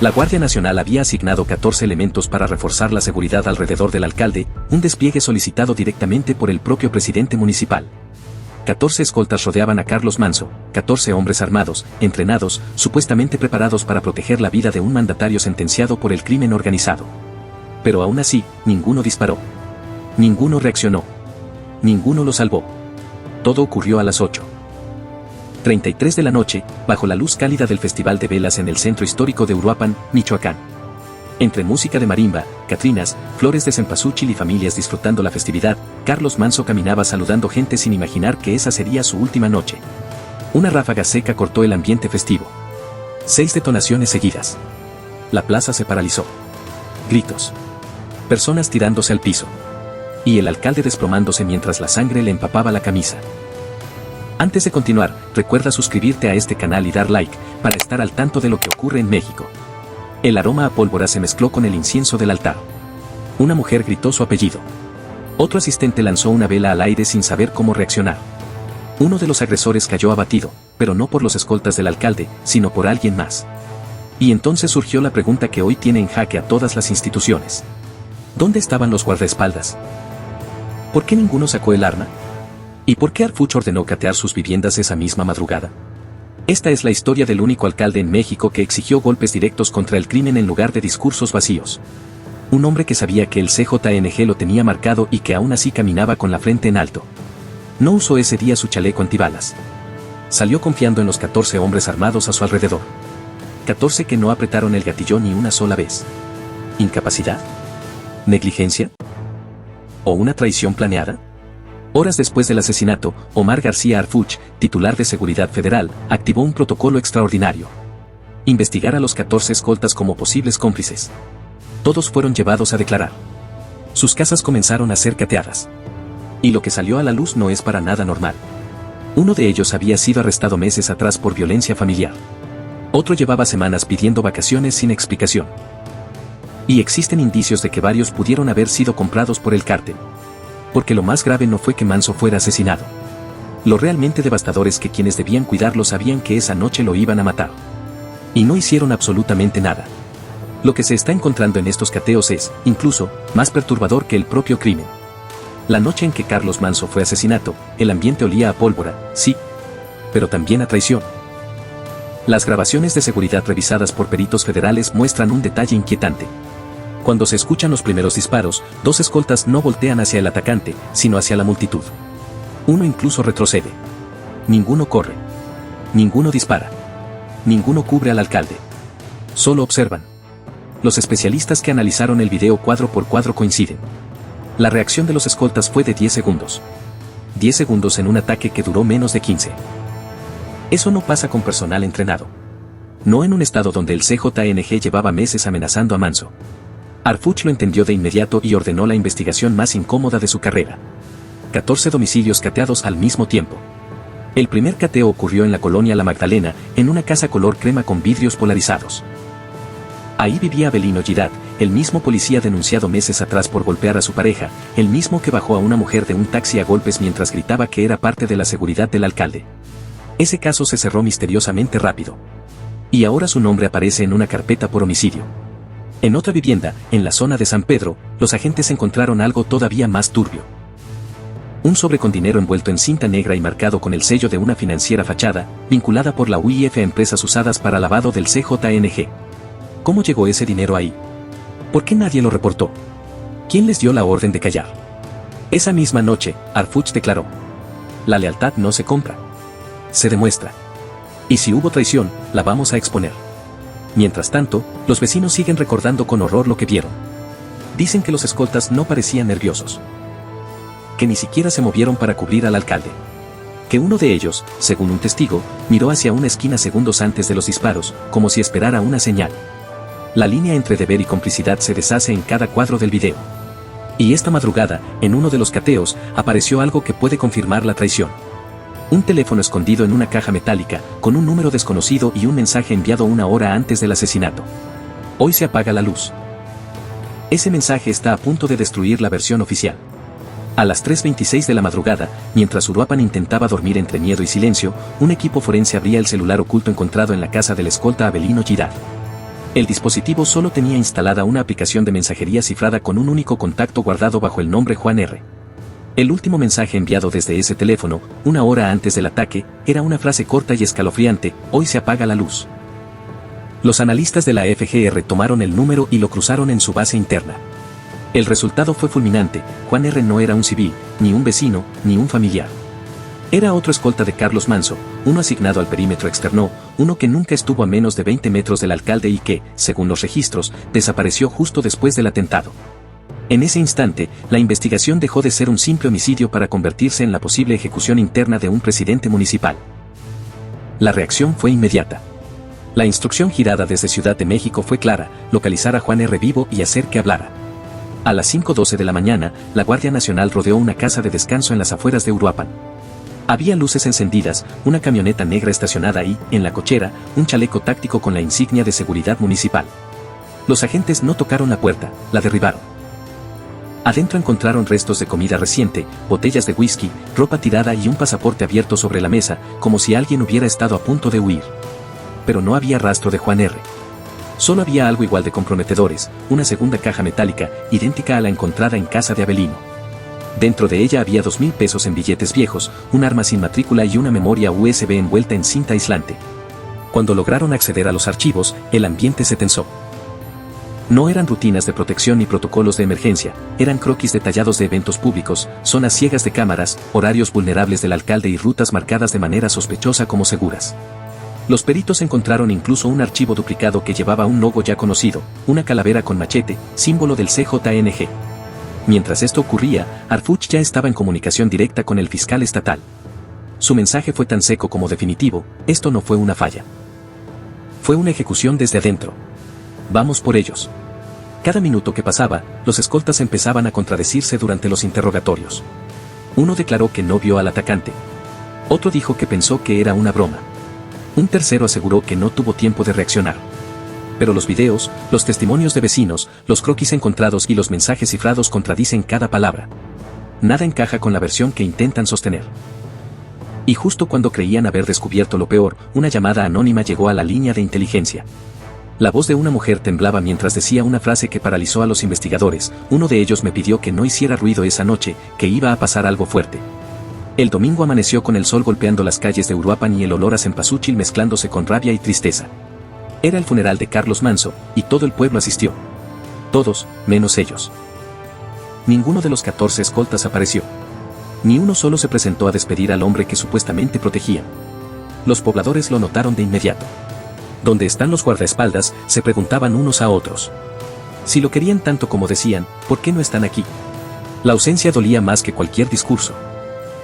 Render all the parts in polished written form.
La Guardia Nacional había asignado 14 elementos para reforzar la seguridad alrededor del alcalde, un despliegue solicitado directamente por el propio presidente municipal. 14 escoltas rodeaban a Carlos Manso, 14 hombres armados, entrenados, supuestamente preparados para proteger la vida de un mandatario sentenciado por el crimen organizado. Pero aún así, ninguno disparó. Ninguno reaccionó. Ninguno lo salvó. Todo ocurrió a las 8:33 de la noche, bajo la luz cálida del Festival de Velas en el centro histórico de Uruapan, Michoacán. Entre música de marimba, catrinas, flores de cempasúchil y familias disfrutando la festividad, Carlos Manso caminaba saludando gente sin imaginar que esa sería su última noche. Una ráfaga seca cortó el ambiente festivo. 6 detonaciones seguidas. La plaza se paralizó. Gritos. Personas tirándose al piso. Y el alcalde desplomándose mientras la sangre le empapaba la camisa. Antes de continuar, recuerda suscribirte a este canal y dar like, para estar al tanto de lo que ocurre en México. El aroma a pólvora se mezcló con el incienso del altar. Una mujer gritó su apellido. Otro asistente lanzó una vela al aire sin saber cómo reaccionar. Uno de los agresores cayó abatido, pero no por los escoltas del alcalde, sino por alguien más. Y entonces surgió la pregunta que hoy tiene en jaque a todas las instituciones. ¿Dónde estaban los guardaespaldas? ¿Por qué ninguno sacó el arma? ¿Y por qué Arfuch ordenó catear sus viviendas esa misma madrugada? Esta es la historia del único alcalde en México que exigió golpes directos contra el crimen en lugar de discursos vacíos. Un hombre que sabía que el CJNG lo tenía marcado y que aún así caminaba con la frente en alto. No usó ese día su chaleco antibalas. Salió confiando en los 14 hombres armados a su alrededor. 14 que no apretaron el gatillo ni una sola vez. ¿Incapacidad? ¿Negligencia? ¿O una traición planeada? Horas después del asesinato, Omar García Arfuch, titular de Seguridad Federal, activó un protocolo extraordinario. Investigar a los 14 escoltas como posibles cómplices. Todos fueron llevados a declarar. Sus casas comenzaron a ser cateadas. Y lo que salió a la luz no es para nada normal. Uno de ellos había sido arrestado meses atrás por violencia familiar. Otro llevaba semanas pidiendo vacaciones sin explicación. Y existen indicios de que varios pudieron haber sido comprados por el cártel. Porque lo más grave no fue que Manso fuera asesinado. Lo realmente devastador es que quienes debían cuidarlo sabían que esa noche lo iban a matar. Y no hicieron absolutamente nada. Lo que se está encontrando en estos cateos es, incluso, más perturbador que el propio crimen. La noche en que Carlos Manso fue asesinado, el ambiente olía a pólvora, sí, pero también a traición. Las grabaciones de seguridad revisadas por peritos federales muestran un detalle inquietante. Cuando se escuchan los primeros disparos, 2 escoltas no voltean hacia el atacante, sino hacia la multitud. Uno incluso retrocede. Ninguno corre. Ninguno dispara. Ninguno cubre al alcalde. Solo observan. Los especialistas que analizaron el video cuadro por cuadro coinciden. La reacción de los escoltas fue de 10 segundos. 10 segundos en un ataque que duró menos de 15. Eso no pasa con personal entrenado. No en un estado donde el CJNG llevaba meses amenazando a Manso. Arfuch lo entendió de inmediato y ordenó la investigación más incómoda de su carrera. 14 domicilios cateados al mismo tiempo. El primer cateo ocurrió en la colonia La Magdalena, en una casa color crema con vidrios polarizados. Ahí vivía Abelino Girard, el mismo policía denunciado meses atrás por golpear a su pareja, el mismo que bajó a una mujer de un taxi a golpes mientras gritaba que era parte de la seguridad del alcalde. Ese caso se cerró misteriosamente rápido. Y ahora su nombre aparece en una carpeta por homicidio. En otra vivienda, en la zona de San Pedro, los agentes encontraron algo todavía más turbio. Un sobre con dinero envuelto en cinta negra y marcado con el sello de una financiera fachada, vinculada por la UIF a empresas usadas para lavado del CJNG. ¿Cómo llegó ese dinero ahí? ¿Por qué nadie lo reportó? ¿Quién les dio la orden de callar? Esa misma noche, Arfuch declaró: la lealtad no se compra. Se demuestra. Y si hubo traición, la vamos a exponer. Mientras tanto, los vecinos siguen recordando con horror lo que vieron. Dicen que los escoltas no parecían nerviosos. Que ni siquiera se movieron para cubrir al alcalde. Que uno de ellos, según un testigo, miró hacia una esquina segundos antes de los disparos, como si esperara una señal. La línea entre deber y complicidad se deshace en cada cuadro del video. Y esta madrugada, en uno de los cateos, apareció algo que puede confirmar la traición. Un teléfono escondido en una caja metálica, con un número desconocido y un mensaje enviado una hora antes del asesinato. Hoy se apaga la luz. Ese mensaje está a punto de destruir la versión oficial. A las 3:26 de la madrugada, mientras Uruapan intentaba dormir entre miedo y silencio, un equipo forense abría el celular oculto encontrado en la casa del escolta Abelino Girard. El dispositivo solo tenía instalada una aplicación de mensajería cifrada con un único contacto guardado bajo el nombre Juan R. El último mensaje enviado desde ese teléfono, una hora antes del ataque, era una frase corta y escalofriante: hoy se apaga la luz. Los analistas de la FGR tomaron el número y lo cruzaron en su base interna. El resultado fue fulminante: Juan R. no era un civil, ni un vecino, ni un familiar. Era otro escolta de Carlos Manso, uno asignado al perímetro externo, uno que nunca estuvo a menos de 20 metros del alcalde y que, según los registros, desapareció justo después del atentado. En ese instante, la investigación dejó de ser un simple homicidio para convertirse en la posible ejecución interna de un presidente municipal. La reacción fue inmediata. La instrucción girada desde Ciudad de México fue clara: localizar a Juan R. vivo y hacer que hablara. A las 5:12 de la mañana, la Guardia Nacional rodeó una casa de descanso en las afueras de Uruapan. Había luces encendidas, una camioneta negra estacionada y, en la cochera, un chaleco táctico con la insignia de seguridad municipal. Los agentes no tocaron la puerta, la derribaron. Adentro encontraron restos de comida reciente, botellas de whisky, ropa tirada y un pasaporte abierto sobre la mesa, como si alguien hubiera estado a punto de huir. Pero no había rastro de Juan R. Solo había algo igual de comprometedores: una segunda caja metálica, idéntica a la encontrada en casa de Avelino. Dentro de ella había 2,000 pesos en billetes viejos, un arma sin matrícula y una memoria USB envuelta en cinta aislante. Cuando lograron acceder a los archivos, el ambiente se tensó. No eran rutinas de protección ni protocolos de emergencia, eran croquis detallados de eventos públicos, zonas ciegas de cámaras, horarios vulnerables del alcalde y rutas marcadas de manera sospechosa como seguras. Los peritos encontraron incluso un archivo duplicado que llevaba un logo ya conocido, una calavera con machete, símbolo del CJNG. Mientras esto ocurría, Harfuch ya estaba en comunicación directa con el fiscal estatal. Su mensaje fue tan seco como definitivo: esto no fue una falla. Fue una ejecución desde adentro. Vamos por ellos. Cada minuto que pasaba, los escoltas empezaban a contradecirse durante los interrogatorios. Uno declaró que no vio al atacante. Otro dijo que pensó que era una broma. Un tercero aseguró que no tuvo tiempo de reaccionar. Pero los videos, los testimonios de vecinos, los croquis encontrados y los mensajes cifrados contradicen cada palabra. Nada encaja con la versión que intentan sostener. Y justo cuando creían haber descubierto lo peor, una llamada anónima llegó a la línea de inteligencia. La voz de una mujer temblaba mientras decía una frase que paralizó a los investigadores: uno de ellos me pidió que no hiciera ruido esa noche, que iba a pasar algo fuerte. El domingo amaneció con el sol golpeando las calles de Uruapan y el olor a cempasúchil mezclándose con rabia y tristeza. Era el funeral de Carlos Manso, y todo el pueblo asistió. Todos, menos ellos. Ninguno de los 14 escoltas apareció. Ni uno solo se presentó a despedir al hombre que supuestamente protegían. Los pobladores lo notaron de inmediato. ¿Dónde están los guardaespaldas?, se preguntaban unos a otros. Si lo querían tanto como decían, ¿por qué no están aquí? La ausencia dolía más que cualquier discurso.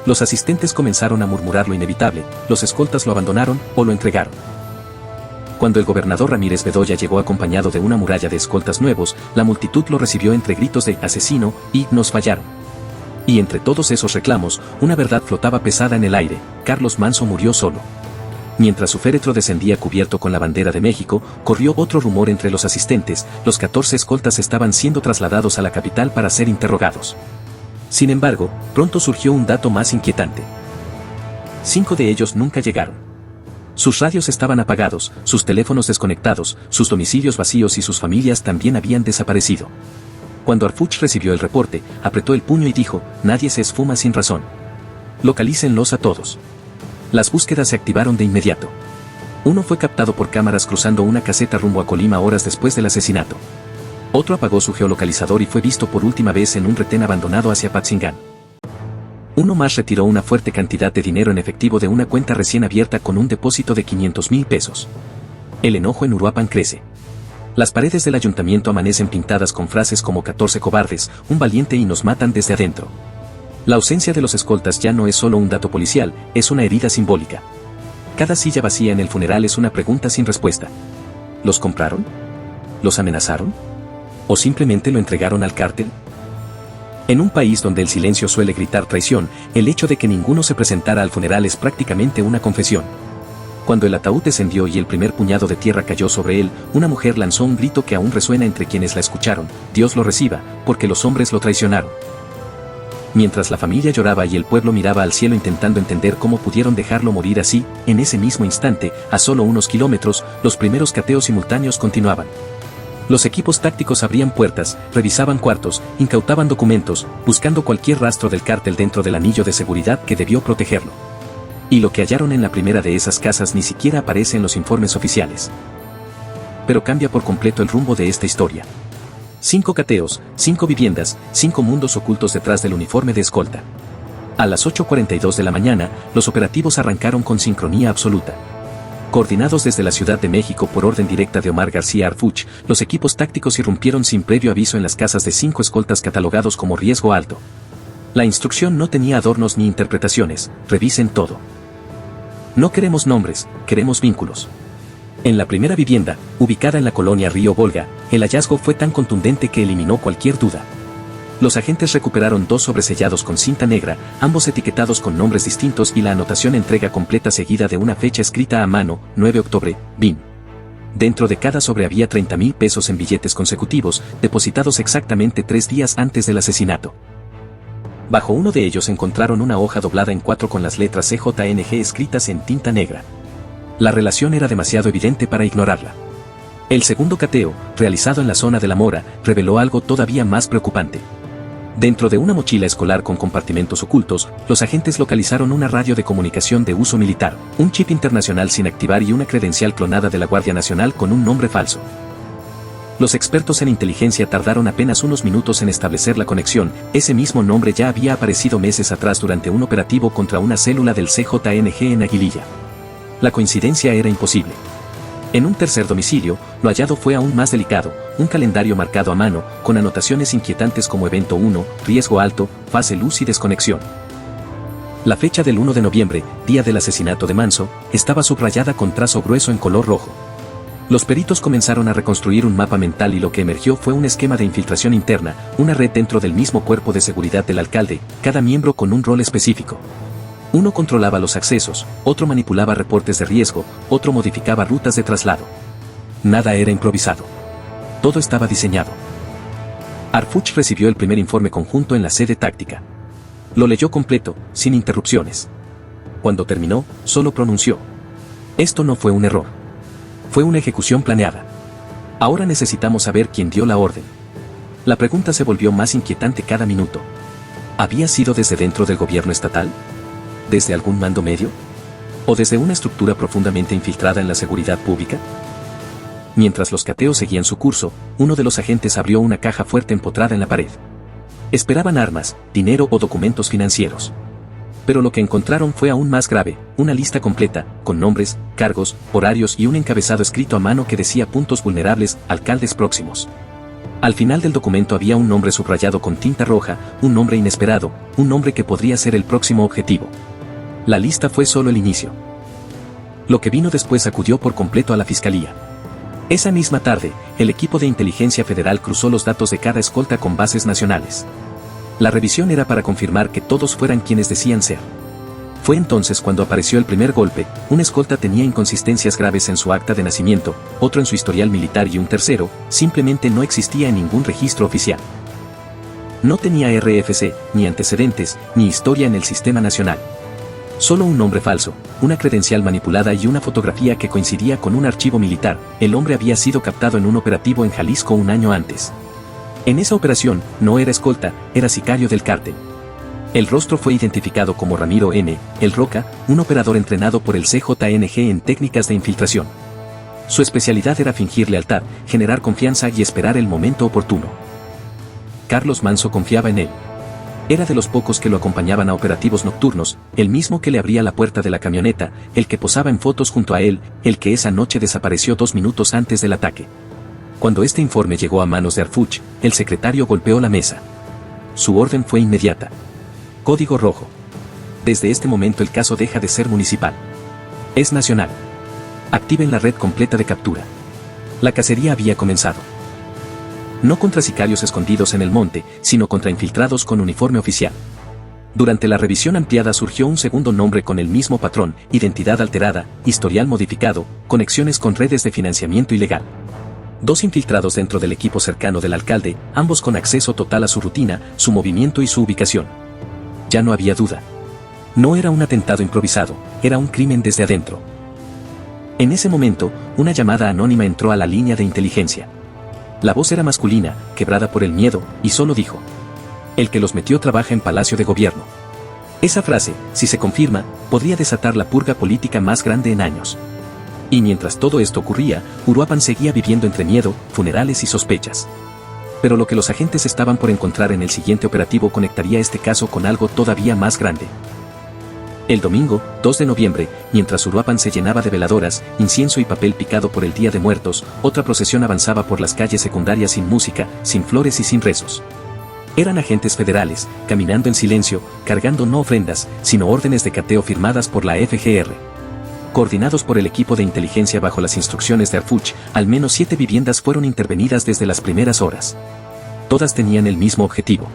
Los asistentes comenzaron a murmurar lo inevitable: los escoltas lo abandonaron o lo entregaron. Cuando el gobernador Ramírez Bedoya llegó acompañado de una muralla de escoltas nuevos, la multitud lo recibió entre gritos de «asesino» y «nos fallaron». Y entre todos esos reclamos, una verdad flotaba pesada en el aire: Carlos Manso murió solo. Mientras su féretro descendía cubierto con la bandera de México, corrió otro rumor entre los asistentes: los 14 escoltas estaban siendo trasladados a la capital para ser interrogados. Sin embargo, pronto surgió un dato más inquietante. 5 de ellos nunca llegaron. Sus radios estaban apagados, sus teléfonos desconectados, sus domicilios vacíos y sus familias también habían desaparecido. Cuando Harfuch recibió el reporte, apretó el puño y dijo: nadie se esfuma sin razón. Localícenlos a todos. Las búsquedas se activaron de inmediato. Uno fue captado por cámaras cruzando una caseta rumbo a Colima horas después del asesinato. Otro apagó su geolocalizador y fue visto por última vez en un retén abandonado hacia Patzingán. Uno más retiró una fuerte cantidad de dinero en efectivo de una cuenta recién abierta con un depósito de 500,000 pesos. El enojo en Uruapan crece. Las paredes del ayuntamiento amanecen pintadas con frases como 14 cobardes, un valiente y nos matan desde adentro. La ausencia de los escoltas ya no es solo un dato policial, es una herida simbólica. Cada silla vacía en el funeral es una pregunta sin respuesta. ¿Los compraron? ¿Los amenazaron? ¿O simplemente lo entregaron al cártel? En un país donde el silencio suele gritar traición, el hecho de que ninguno se presentara al funeral es prácticamente una confesión. Cuando el ataúd descendió y el primer puñado de tierra cayó sobre él, una mujer lanzó un grito que aún resuena entre quienes la escucharon: Dios lo reciba, porque los hombres lo traicionaron. Mientras la familia lloraba y el pueblo miraba al cielo intentando entender cómo pudieron dejarlo morir así, en ese mismo instante, a solo unos kilómetros, los primeros cateos simultáneos continuaban. Los equipos tácticos abrían puertas, revisaban cuartos, incautaban documentos, buscando cualquier rastro del cártel dentro del anillo de seguridad que debió protegerlo. Y lo que hallaron en la primera de esas casas ni siquiera aparece en los informes oficiales. Pero cambia por completo el rumbo de esta historia. 5 cateos, 5 viviendas, 5 mundos ocultos detrás del uniforme de escolta. A las 8:42 de la mañana, los operativos arrancaron con sincronía absoluta. Coordinados desde la Ciudad de México por orden directa de Omar García Harfuch, los equipos tácticos irrumpieron sin previo aviso en las casas de 5 escoltas catalogados como riesgo alto. La instrucción no tenía adornos ni interpretaciones, revisen todo. No queremos nombres, queremos vínculos. En la primera vivienda, ubicada en la colonia Río Volga, el hallazgo fue tan contundente que eliminó cualquier duda. Los agentes recuperaron 2 sobresellados con cinta negra, ambos etiquetados con nombres distintos y la anotación entrega completa seguida de una fecha escrita a mano, 9 de octubre, BIM. Dentro de cada sobre había 30,000 pesos en billetes consecutivos, depositados exactamente 3 días antes del asesinato. Bajo uno de ellos encontraron una hoja doblada en 4 con las letras CJNG escritas en tinta negra. La relación era demasiado evidente para ignorarla. El segundo cateo, realizado en la zona de La Mora, reveló algo todavía más preocupante. Dentro de una mochila escolar con compartimentos ocultos, los agentes localizaron una radio de comunicación de uso militar, un chip internacional sin activar y una credencial clonada de la Guardia Nacional con un nombre falso. Los expertos en inteligencia tardaron apenas unos minutos en establecer la conexión. Ese mismo nombre ya había aparecido meses atrás durante un operativo contra una célula del CJNG en Aguililla. La coincidencia era imposible. En un tercer domicilio, lo hallado fue aún más delicado, un calendario marcado a mano, con anotaciones inquietantes como Evento 1, Riesgo Alto, Fase Luz y Desconexión. La fecha del 1 de noviembre, día del asesinato de Manso, estaba subrayada con trazo grueso en color rojo. Los peritos comenzaron a reconstruir un mapa mental y lo que emergió fue un esquema de infiltración interna, una red dentro del mismo cuerpo de seguridad del alcalde, cada miembro con un rol específico. Uno controlaba los accesos, otro manipulaba reportes de riesgo, otro modificaba rutas de traslado. Nada era improvisado. Todo estaba diseñado. Harfuch recibió el primer informe conjunto en la sede táctica. Lo leyó completo, sin interrupciones. Cuando terminó, solo pronunció: esto no fue un error. Fue una ejecución planeada. Ahora necesitamos saber quién dio la orden. La pregunta se volvió más inquietante cada minuto. ¿Había sido desde dentro del gobierno estatal? ¿Desde algún mando medio? ¿O desde una estructura profundamente infiltrada en la seguridad pública? Mientras los cateos seguían su curso, uno de los agentes abrió una caja fuerte empotrada en la pared. Esperaban armas, dinero o documentos financieros. Pero lo que encontraron fue aún más grave, una lista completa, con nombres, cargos, horarios y un encabezado escrito a mano que decía puntos vulnerables, alcaldes próximos. Al final del documento había un nombre subrayado con tinta roja, un nombre inesperado, un nombre que podría ser el próximo objetivo. La lista fue solo el inicio. Lo que vino después sacudió por completo a la fiscalía. Esa misma tarde, el equipo de inteligencia federal cruzó los datos de cada escolta con bases nacionales. La revisión era para confirmar que todos fueran quienes decían ser. Fue entonces cuando apareció el primer golpe. Un escolta tenía inconsistencias graves en su acta de nacimiento, otro en su historial militar y un tercero, simplemente no existía en ningún registro oficial. No tenía RFC, ni antecedentes, ni historia en el sistema nacional. Solo un nombre falso, una credencial manipulada y una fotografía que coincidía con un archivo militar. El hombre había sido captado en un operativo en Jalisco un año antes. En esa operación, no era escolta, era sicario del cártel. El rostro fue identificado como Ramiro N. El Roca, un operador entrenado por el CJNG en técnicas de infiltración. Su especialidad era fingir lealtad, generar confianza y esperar el momento oportuno. Carlos Manso confiaba en él. Era de los pocos que lo acompañaban a operativos nocturnos, el mismo que le abría la puerta de la camioneta, el que posaba en fotos junto a él, el que esa noche desapareció 2 minutos antes del ataque. Cuando este informe llegó a manos de Harfuch, el secretario golpeó la mesa. Su orden fue inmediata. Código rojo. Desde este momento el caso deja de ser municipal. Es nacional. Activen la red completa de captura. La cacería había comenzado. No contra sicarios escondidos en el monte, sino contra infiltrados con uniforme oficial. Durante la revisión ampliada surgió un segundo nombre con el mismo patrón: identidad alterada, historial modificado, conexiones con redes de financiamiento ilegal. 2 infiltrados dentro del equipo cercano del alcalde, ambos con acceso total a su rutina, su movimiento y su ubicación. ya no había duda. No era un atentado improvisado, era un crimen desde adentro. En ese momento, una llamada anónima entró a la línea de inteligencia. La voz era masculina, quebrada por el miedo, y solo dijo: "El que los metió trabaja en Palacio de Gobierno". Esa frase, si se confirma, podría desatar la purga política más grande en años. Y mientras todo esto ocurría, Uruapan seguía viviendo entre miedo, funerales y sospechas. Pero lo que los agentes estaban por encontrar en el siguiente operativo conectaría este caso con algo todavía más grande. El domingo, 2 de noviembre, mientras Uruapan se llenaba de veladoras, incienso y papel picado por el Día de Muertos, otra procesión avanzaba por las calles secundarias sin música, sin flores y sin rezos. Eran agentes federales, caminando en silencio, cargando no ofrendas, sino órdenes de cateo firmadas por la FGR. Coordinados por el equipo de inteligencia bajo las instrucciones de Arfuch, al menos 7 viviendas fueron intervenidas desde las primeras horas. Todas tenían el mismo objetivo: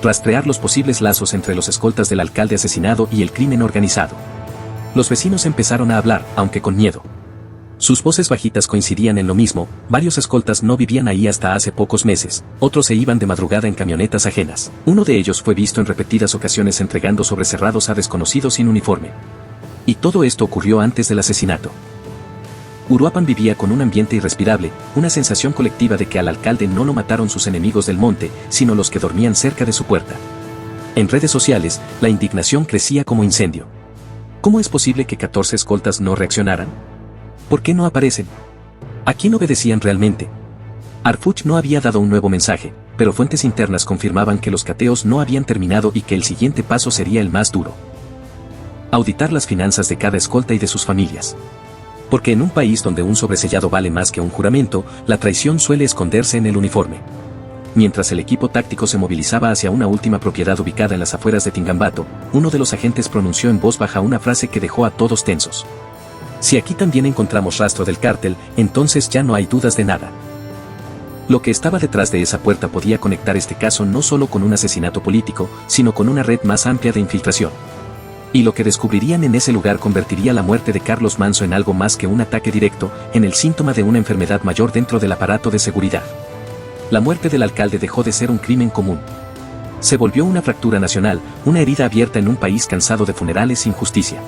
rastrear los posibles lazos entre los escoltas del alcalde asesinado y el crimen organizado. Los vecinos empezaron a hablar, aunque con miedo. Sus voces bajitas coincidían en lo mismo: varios escoltas no vivían ahí hasta hace pocos meses, otros se iban de madrugada en camionetas ajenas. Uno de ellos fue visto en repetidas ocasiones entregando sobrecerrados a desconocidos sin uniforme. Y todo esto ocurrió antes del asesinato. Uruapan vivía con un ambiente irrespirable, una sensación colectiva de que al alcalde no lo mataron sus enemigos del monte, sino los que dormían cerca de su puerta. En redes sociales, la indignación crecía como incendio. ¿Cómo es posible que 14 escoltas no reaccionaran? ¿Por qué no aparecen? ¿A quién obedecían realmente? Arfuch no había dado un nuevo mensaje, pero fuentes internas confirmaban que los cateos no habían terminado y que el siguiente paso sería el más duro: auditar las finanzas de cada escolta y de sus familias. Porque en un país donde un sobresellado vale más que un juramento, la traición suele esconderse en el uniforme. Mientras el equipo táctico se movilizaba hacia una última propiedad ubicada en las afueras de Tingambato, uno de los agentes pronunció en voz baja una frase que dejó a todos tensos: "Si aquí también encontramos rastro del cártel, entonces ya no hay dudas de nada". Lo que estaba detrás de esa puerta podía conectar este caso no solo con un asesinato político, sino con una red más amplia de infiltración. Y lo que descubrirían en ese lugar convertiría la muerte de Carlos Manso en algo más que un ataque directo, en el síntoma de una enfermedad mayor dentro del aparato de seguridad. La muerte del alcalde dejó de ser un crimen común. Se volvió una fractura nacional, una herida abierta en un país cansado de funerales sin justicia.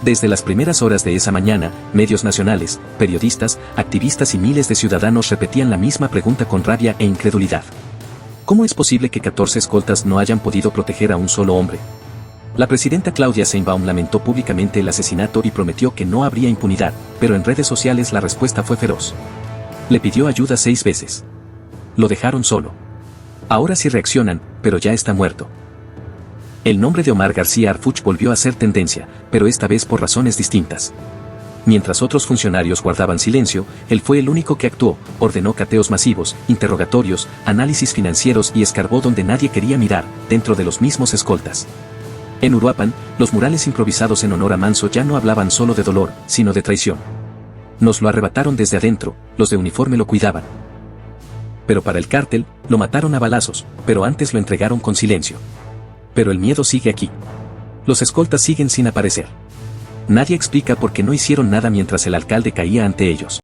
Desde las primeras horas de esa mañana, medios nacionales, periodistas, activistas y miles de ciudadanos repetían la misma pregunta con rabia e incredulidad: ¿cómo es posible que 14 escoltas no hayan podido proteger a un solo hombre? La presidenta Claudia Sheinbaum lamentó públicamente el asesinato y prometió que no habría impunidad, pero en redes sociales la respuesta fue feroz. Le pidió ayuda 6 veces. Lo dejaron solo. Ahora sí reaccionan, pero ya está muerto. El nombre de Omar García Arfuch volvió a ser tendencia, pero esta vez por razones distintas. Mientras otros funcionarios guardaban silencio, él fue el único que actuó, ordenó cateos masivos, interrogatorios, análisis financieros y escarbó donde nadie quería mirar, dentro de los mismos escoltas. En Uruapan, los murales improvisados en honor a Manso ya no hablaban solo de dolor, sino de traición. Nos lo arrebataron desde adentro, los de uniforme lo cuidaban. Pero para el cártel, lo mataron a balazos, pero antes lo entregaron con silencio. Pero el miedo sigue aquí. Los escoltas siguen sin aparecer. Nadie explica por qué no hicieron nada mientras el alcalde caía ante ellos.